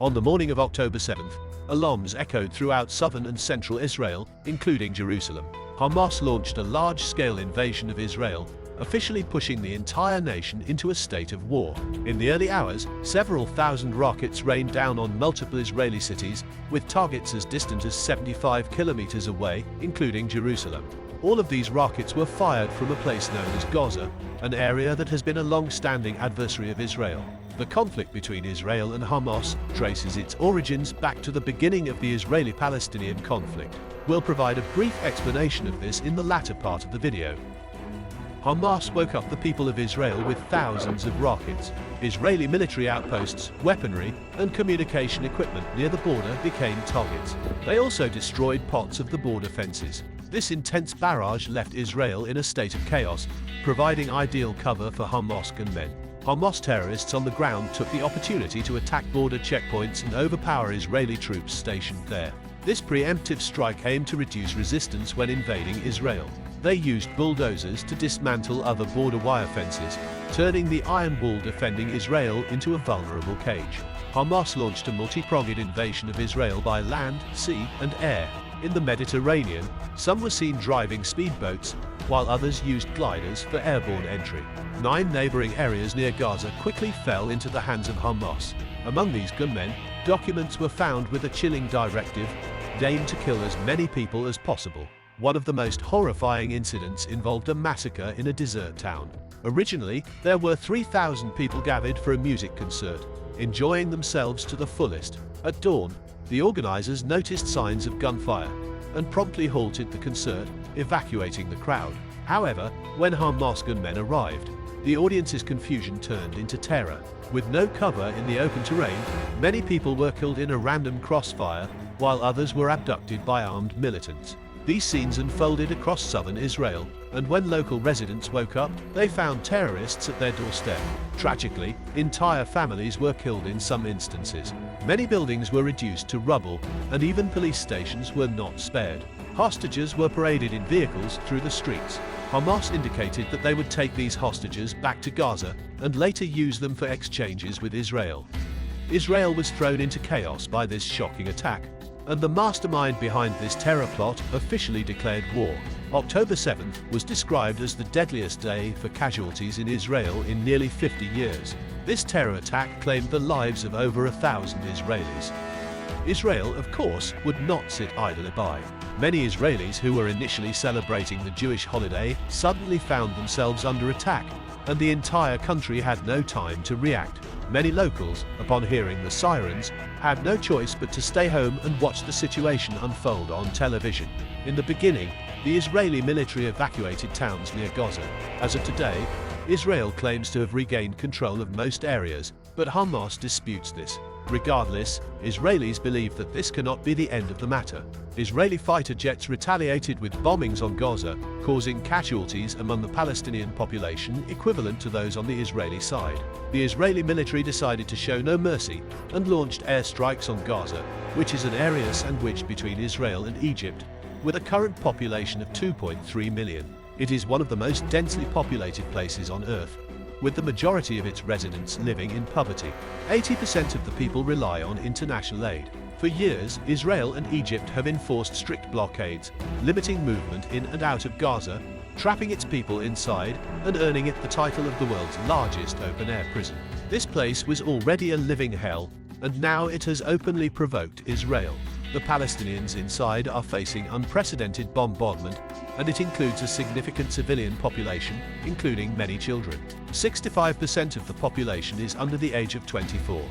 On the morning of October 7th, alarms echoed throughout southern and central Israel, including Jerusalem. Hamas launched a large-scale invasion of Israel, officially pushing the entire nation into a state of war. In the early hours, several thousand rockets rained down on multiple Israeli cities, with targets as distant as 75 kilometers away, including Jerusalem. All of these rockets were fired from a place known as Gaza, an area that has been a long-standing adversary of Israel. The conflict between Israel and Hamas traces its origins back to the beginning of the Israeli-Palestinian conflict. We'll provide a brief explanation of this in the latter part of the video. Hamas woke up the people of Israel with thousands of rockets. Israeli military outposts, weaponry, and communication equipment near the border became targets. They also destroyed parts of the border fences. This intense barrage left Israel in a state of chaos, providing ideal cover for Hamas gunmen. Hamas terrorists on the ground took the opportunity to attack border checkpoints and overpower Israeli troops stationed there. This preemptive strike aimed to reduce resistance when invading Israel. They used bulldozers to dismantle other border wire fences, turning the iron wall defending Israel into a vulnerable cage. Hamas launched a multi-pronged invasion of Israel by land, sea, and air. In the Mediterranean, some were seen driving speedboats, while others used gliders for airborne entry. 9 neighboring areas near Gaza quickly fell into the hands of Hamas. Among these gunmen, documents were found with a chilling directive, aimed to kill as many people as possible. One of the most horrifying incidents involved a massacre in a desert town. Originally, there were 3,000 people gathered for a music concert, enjoying themselves to the fullest. At dawn, the organizers noticed signs of gunfire and promptly halted the concert, evacuating the crowd. However, when Hamas gunmen arrived, the audience's confusion turned into terror. With no cover in the open terrain, many people were killed in a random crossfire, while others were abducted by armed militants. These scenes unfolded across southern Israel, and when local residents woke up, they found terrorists at their doorstep. Tragically, entire families were killed in some instances. Many buildings were reduced to rubble, and even police stations were not spared. Hostages were paraded in vehicles through the streets. Hamas indicated that they would take these hostages back to Gaza and later use them for exchanges with Israel. Israel was thrown into chaos by this shocking attack, and the mastermind behind this terror plot officially declared war. October 7th was described as the deadliest day for casualties in Israel in nearly 50 years. This terror attack claimed the lives of over 1,000 Israelis. Israel, of course, would not sit idly by. Many Israelis who were initially celebrating the Jewish holiday suddenly found themselves under attack, and the entire country had no time to react. Many locals, upon hearing the sirens, had no choice but to stay home and watch the situation unfold on television. In the beginning, the Israeli military evacuated towns near Gaza. As of today, Israel claims to have regained control of most areas, but Hamas disputes this. Regardless, Israelis believe that this cannot be the end of the matter. Israeli fighter jets retaliated with bombings on Gaza, causing casualties among the Palestinian population equivalent to those on the Israeli side. The Israeli military decided to show no mercy and launched airstrikes on Gaza, which is an area sandwiched between Israel and Egypt, with a current population of 2.3 million. It is one of the most densely populated places on Earth, with the majority of its residents living in poverty. 80% of the people rely on international aid. For years, Israel and Egypt have enforced strict blockades, limiting movement in and out of Gaza, trapping its people inside, and earning it the title of the world's largest open-air prison. This place was already a living hell, and now it has openly provoked Israel. The Palestinians inside are facing unprecedented bombardment, and it includes a significant civilian population, including many children. 65% of the population is under the age of 24.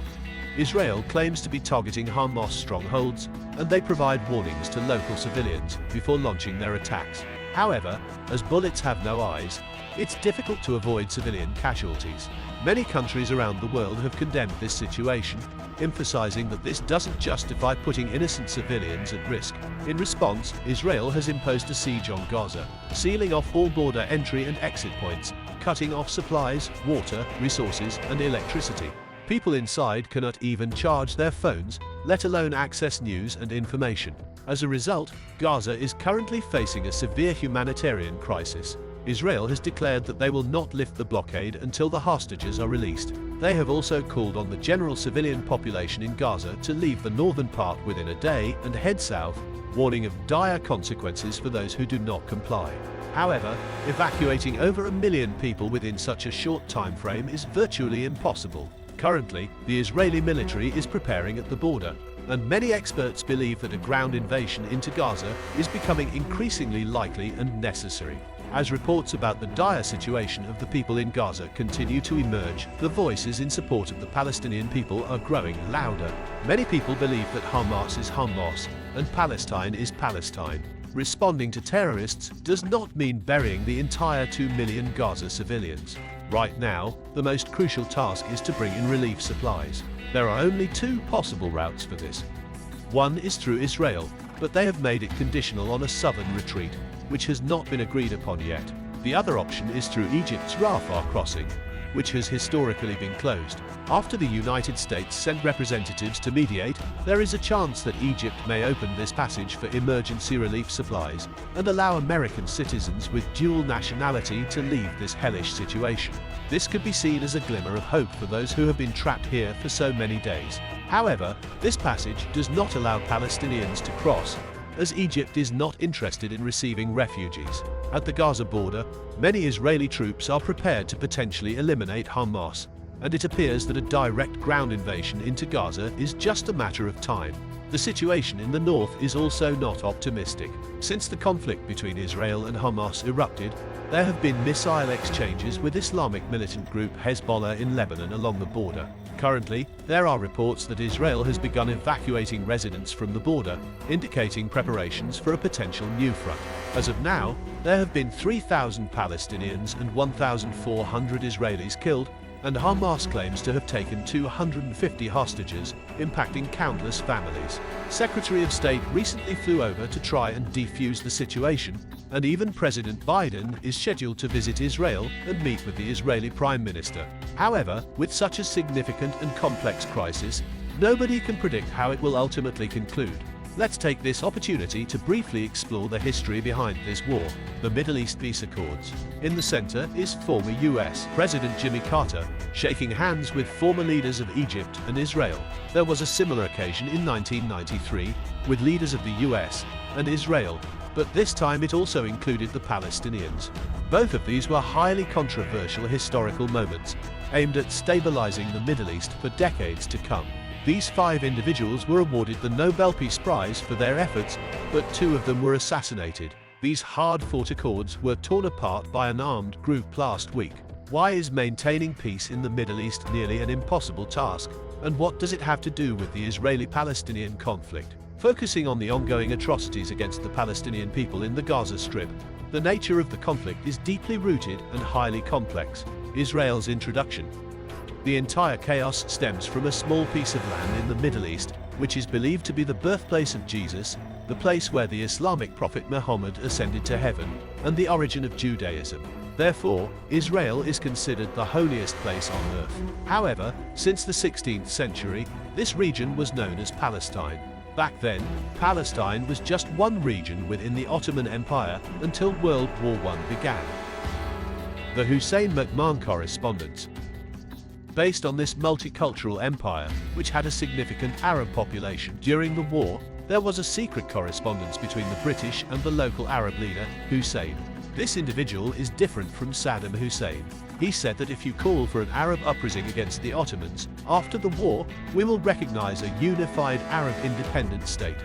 Israel claims to be targeting Hamas strongholds, and they provide warnings to local civilians before launching their attacks. However, as bullets have no eyes, it's difficult to avoid civilian casualties. Many countries around the world have condemned this situation, emphasizing that this doesn't justify putting innocent civilians at risk. In response, Israel has imposed a siege on Gaza, sealing off all border entry and exit points, cutting off supplies, water, resources, and electricity. People inside cannot even charge their phones, let alone access news and information. As a result, Gaza is currently facing a severe humanitarian crisis. Israel has declared that they will not lift the blockade until the hostages are released. They have also called on the general civilian population in Gaza to leave the northern part within a day and head south, warning of dire consequences for those who do not comply. However, evacuating over 1 million people within such a short time frame is virtually impossible. Currently, the Israeli military is preparing at the border, and many experts believe that a ground invasion into Gaza is becoming increasingly likely and necessary. As reports about the dire situation of the people in Gaza continue to emerge, the voices in support of the Palestinian people are growing louder. Many people believe that Hamas is Hamas and Palestine is Palestine. Responding to terrorists does not mean burying the entire 2 million Gaza civilians. Right now, the most crucial task is to bring in relief supplies. There are only 2 possible routes for this. One is through Israel, but they have made it conditional on a southern retreat, which has not been agreed upon yet. The other option is through Egypt's Rafah crossing, which has historically been closed. After the United States sent representatives to mediate, there is a chance that Egypt may open this passage for emergency relief supplies and allow American citizens with dual nationality to leave this hellish situation. This could be seen as a glimmer of hope for those who have been trapped here for so many days. However, this passage does not allow Palestinians to cross, as Egypt is not interested in receiving refugees. At the Gaza border, many Israeli troops are prepared to potentially eliminate Hamas, and it appears that a direct ground invasion into Gaza is just a matter of time. The situation in the north is also not optimistic. Since the conflict between Israel and Hamas erupted, there have been missile exchanges with Islamic militant group Hezbollah in Lebanon along the border. Currently, there are reports that Israel has begun evacuating residents from the border, indicating preparations for a potential new front. As of now, there have been 3,000 Palestinians and 1,400 Israelis killed, and Hamas claims to have taken 250 hostages, impacting countless families. Secretary of State recently flew over to try and defuse the situation, and even President Biden is scheduled to visit Israel and meet with the Israeli Prime Minister. However, with such a significant and complex crisis, nobody can predict how it will ultimately conclude. Let's take this opportunity to briefly explore the history behind this war, the Middle East Peace Accords. In the center is former US President Jimmy Carter shaking hands with former leaders of Egypt and Israel. There was a similar occasion in 1993 with leaders of the US and Israel, but this time it also included the Palestinians. Both of these were highly controversial historical moments, aimed at stabilizing the Middle East for decades to come. These 5 individuals were awarded the Nobel Peace Prize for their efforts, but 2 of them were assassinated. These hard-fought accords were torn apart by an armed group last week. Why is maintaining peace in the Middle East nearly an impossible task, and what does it have to do with the Israeli-Palestinian conflict? Focusing on the ongoing atrocities against the Palestinian people in the Gaza Strip, the nature of the conflict is deeply rooted and highly complex. Israel's introduction. The entire chaos stems from a small piece of land in the Middle East, which is believed to be the birthplace of Jesus, the place where the Islamic prophet Muhammad ascended to heaven, and the origin of Judaism. Therefore, Israel is considered the holiest place on earth. However, since the 16th century, this region was known as Palestine. Back then, Palestine was just one region within the Ottoman Empire until World War I began. The Hussein McMan Correspondence. Based on this multicultural empire, which had a significant Arab population during the war, there was a secret correspondence between the British and the local Arab leader, Hussein. This individual is different from Saddam Hussein. He said that if you call for an Arab uprising against the Ottomans, after the war, we will recognize a unified Arab independent state.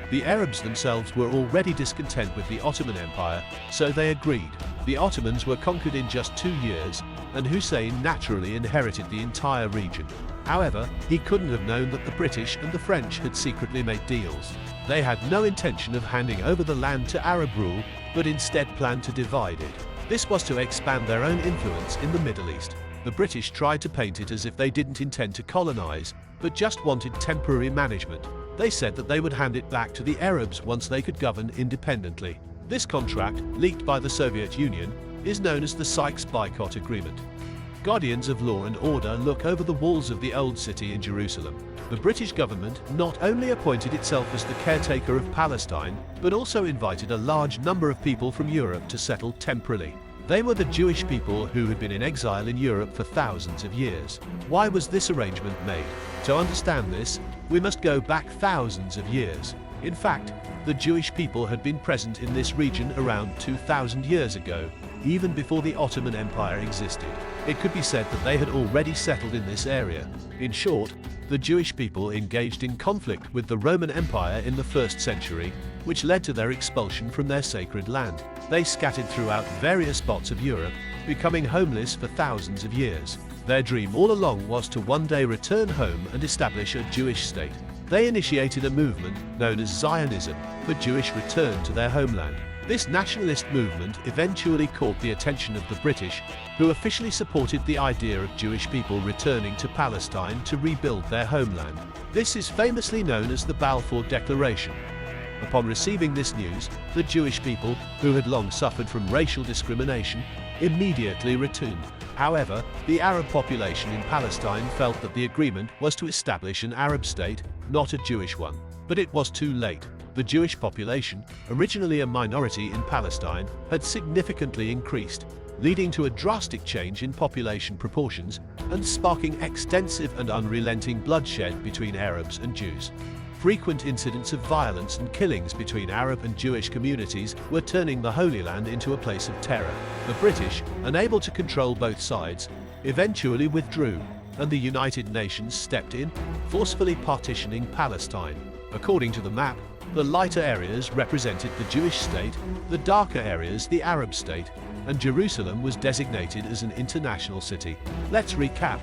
The Arabs themselves were already discontent with the Ottoman Empire, so they agreed. The Ottomans were conquered in just 2 years, and Hussein naturally inherited the entire region. However, he couldn't have known that the British and the French had secretly made deals. They had no intention of handing over the land to Arab rule, but instead planned to divide it. This was to expand their own influence in the Middle East. The British tried to paint it as if they didn't intend to colonize, but just wanted temporary management. They said that they would hand it back to the Arabs once they could govern independently. This contract, leaked by the Soviet Union, is known as the Sykes-Picot Agreement. Guardians of law and order look over the walls of the old city in Jerusalem. The British government not only appointed itself as the caretaker of Palestine, but also invited a large number of people from Europe to settle temporarily. They were the Jewish people who had been in exile in Europe for thousands of years. Why was this arrangement made? To understand this, we must go back thousands of years. In fact, the Jewish people had been present in this region around 2,000 years ago, even before the Ottoman Empire existed. It could be said that they had already settled in this area. In short, the Jewish people engaged in conflict with the Roman Empire in the 1st century, which led to their expulsion from their sacred land. They scattered throughout various spots of Europe, becoming homeless for thousands of years. Their dream all along was to one day return home and establish a Jewish state. They initiated a movement known as Zionism for Jewish return to their homeland. This nationalist movement eventually caught the attention of the British, who officially supported the idea of Jewish people returning to Palestine to rebuild their homeland. This is famously known as the Balfour Declaration. Upon receiving this news, the Jewish people, who had long suffered from racial discrimination, immediately returned. However, the Arab population in Palestine felt that the agreement was to establish an Arab state, not a Jewish one. But it was too late. The Jewish population, originally a minority in Palestine, had significantly increased, leading to a drastic change in population proportions and sparking extensive and unrelenting bloodshed between Arabs and Jews. Frequent incidents of violence and killings between Arab and Jewish communities were turning the Holy Land into a place of terror. The British, unable to control both sides, eventually withdrew, and the United Nations stepped in, forcefully partitioning Palestine. According to the map, the lighter areas represented the Jewish state, the darker areas the Arab state, and Jerusalem was designated as an international city. Let's recap.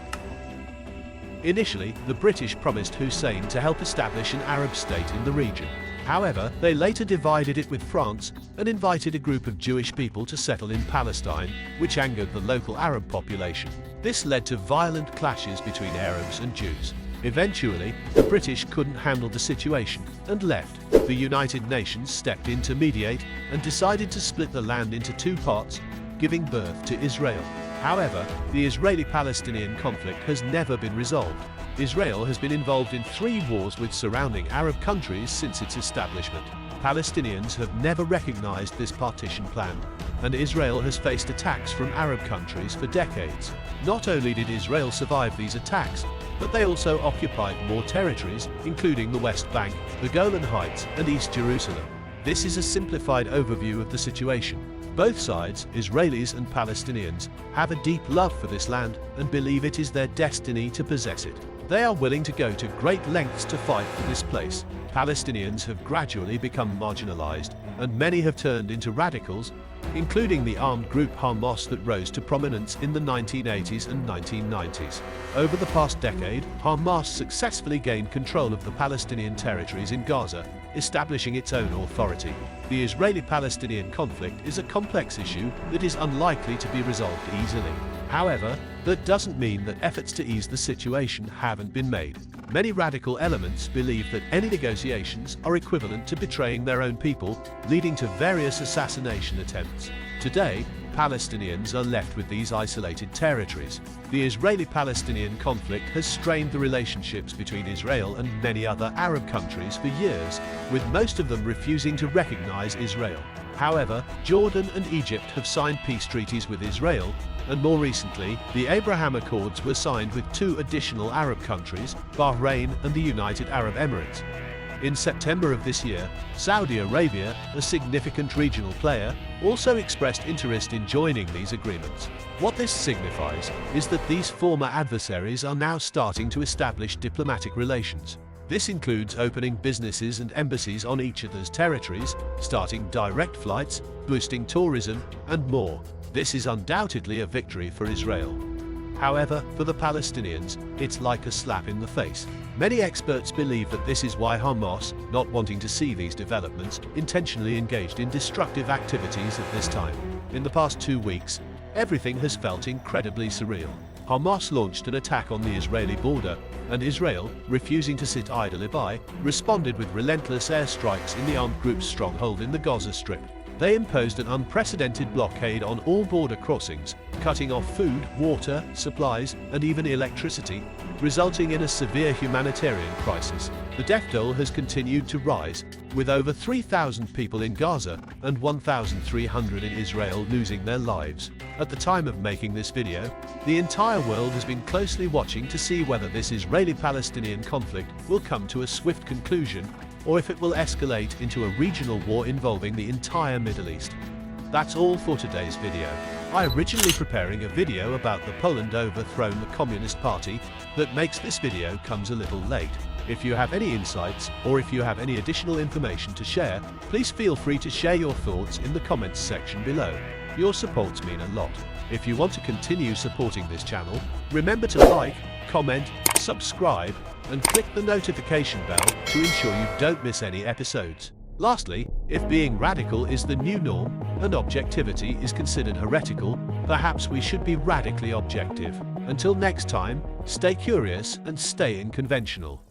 Initially, the British promised Hussein to help establish an Arab state in the region. However, they later divided it with France and invited a group of Jewish people to settle in Palestine, which angered the local Arab population. This led to violent clashes between Arabs and Jews. Eventually, the British couldn't handle the situation and left. The United Nations stepped in to mediate and decided to split the land into two parts, giving birth to Israel. However, the Israeli-Palestinian conflict has never been resolved. Israel has been involved in 3 wars with surrounding Arab countries since its establishment. Palestinians have never recognized this partition plan, and Israel has faced attacks from Arab countries for decades. Not only did Israel survive these attacks, but they also occupied more territories, including the West Bank, the Golan Heights, and East Jerusalem. This is a simplified overview of the situation. Both sides, Israelis and Palestinians, have a deep love for this land and believe it is their destiny to possess it. They are willing to go to great lengths to fight for this place. Palestinians have gradually become marginalized, and many have turned into radicals, including the armed group Hamas that rose to prominence in the 1980s and 1990s. Over the past decade, Hamas successfully gained control of the Palestinian territories in Gaza, establishing its own authority. The Israeli-Palestinian conflict is a complex issue that is unlikely to be resolved easily. However, that doesn't mean that efforts to ease the situation haven't been made. Many radical elements believe that any negotiations are equivalent to betraying their own people, leading to various assassination attempts. Today, Palestinians are left with these isolated territories. The Israeli-Palestinian conflict has strained the relationships between Israel and many other Arab countries for years, with most of them refusing to recognize Israel. However, Jordan and Egypt have signed peace treaties with Israel, and more recently, the Abraham Accords were signed with 2 additional Arab countries, Bahrain and the United Arab Emirates. In September of this year, Saudi Arabia, a significant regional player, also expressed interest in joining these agreements. What this signifies is that these former adversaries are now starting to establish diplomatic relations. This includes opening businesses and embassies on each other's territories, starting direct flights, boosting tourism, and more. This is undoubtedly a victory for Israel. However, for the Palestinians, it's like a slap in the face. Many experts believe that this is why Hamas, not wanting to see these developments, intentionally engaged in destructive activities at this time. In the past 2 weeks, everything has felt incredibly surreal. Hamas launched an attack on the Israeli border, and Israel, refusing to sit idly by, responded with relentless airstrikes in the armed group's stronghold in the Gaza Strip. They imposed an unprecedented blockade on all border crossings, cutting off food, water, supplies, and even electricity, resulting in a severe humanitarian crisis. The death toll has continued to rise, with over 3,000 people in Gaza and 1,300 in Israel losing their lives. At the time of making this video, the entire world has been closely watching to see whether this Israeli-Palestinian conflict will come to a swift conclusion, or if it will escalate into a regional war involving the entire Middle East. That's all for today's video. I originally preparing a video about the Poland overthrown the Communist Party that makes this video comes a little late. If you have any insights or if you have any additional information to share, please feel free to share your thoughts in the comments section below. Your supports mean a lot. If you want to continue supporting this channel, remember to like, comment, subscribe, and click the notification bell to ensure you don't miss any episodes. Lastly, if being radical is the new norm and objectivity is considered heretical, perhaps we should be radically objective. Until next time, stay curious and stay unconventional.